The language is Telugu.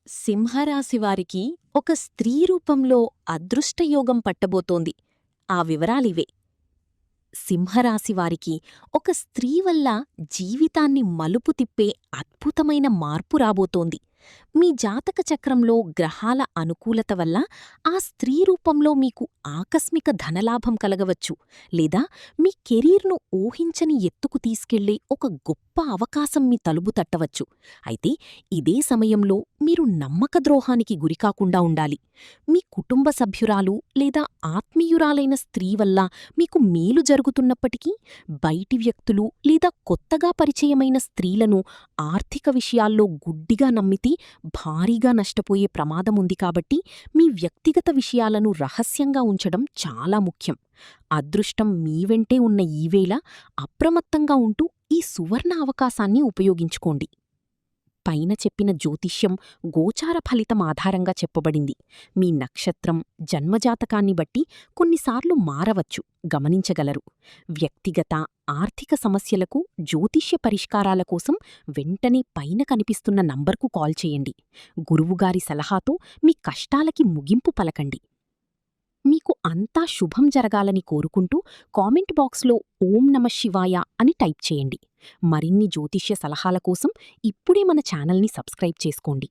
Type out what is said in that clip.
సింహరాశివారికి ఒక స్త్రీ రూపంలో అదృష్టయోగం పట్టబోతోంది. ఆ వివరాలివే. సింహరాశివారికి ఒక స్త్రీ వల్ల జీవితాన్ని మలుపు తిప్పే అద్భుతమైన మార్పు రాబోతోంది. మీ జాతక చక్రంలో గ్రహాల అనుకూలత వల్ల ఆ స్త్రీ రూపంలో మీకు ఆకస్మిక ధనలాభం కలగవచ్చు, లేదా మీ కెరీర్ను ఊహించని ఎత్తుకు తీసుకెళ్లే ఒక గొప్ప అవకాశం మీ తలుపు తట్టవచ్చు. అయితే ఇదే సమయంలో మీరు నమ్మకద్రోహానికి గురికాకుండా ఉండాలి. మీ కుటుంబ సభ్యురాలు లేదా ఆత్మీయురాలైన స్త్రీ వల్ల మీకు మేలు జరుగుతున్నప్పటికీ, బయటి వ్యక్తులు లేదా కొత్తగా పరిచయమైన స్త్రీలను ఆర్థిక విషయాల్లో గుడ్డిగా నమ్మితే భారీగా నష్టపోయే ప్రమాదముంది. కాబట్టి మీ వ్యక్తిగత విషయాలను రహస్యంగా ఉంచడం చాలా ముఖ్యం. అదృష్టం మీ వెంటే ఉన్న ఈవేళ అప్రమత్తంగా ఉంటూ ఈ సువర్ణ అవకాశాన్ని ఉపయోగించుకోండి. పైన చెప్పిన జ్యోతిష్యం గోచార ఫలితం ఆధారంగా చెప్పబడింది. మీ నక్షత్రం, జన్మజాతకాన్ని బట్టి కొన్నిసార్లు మారవచ్చు, గమనించగలరు. వ్యక్తిగత, ఆర్థిక సమస్యలకు జ్యోతిష్య పరిష్కారాల కోసం వెంటనే పైన కనిపిస్తున్న నంబర్కు కాల్ చేయండి. గురువుగారి సలహాతో మీ కష్టాలకి ముగింపు పలకండి. మీకు అంతా శుభం జరగాలని కోరుకుంటూ కామెంట్ బాక్స్లో ఓం నమ శివాయ అని టైప్ చేయండి. మరిన్ని జ్యోతిష్య సలహాల కోసం ఇప్పుడే మన ఛానల్ని సబ్స్క్రైబ్ చేసుకోండి.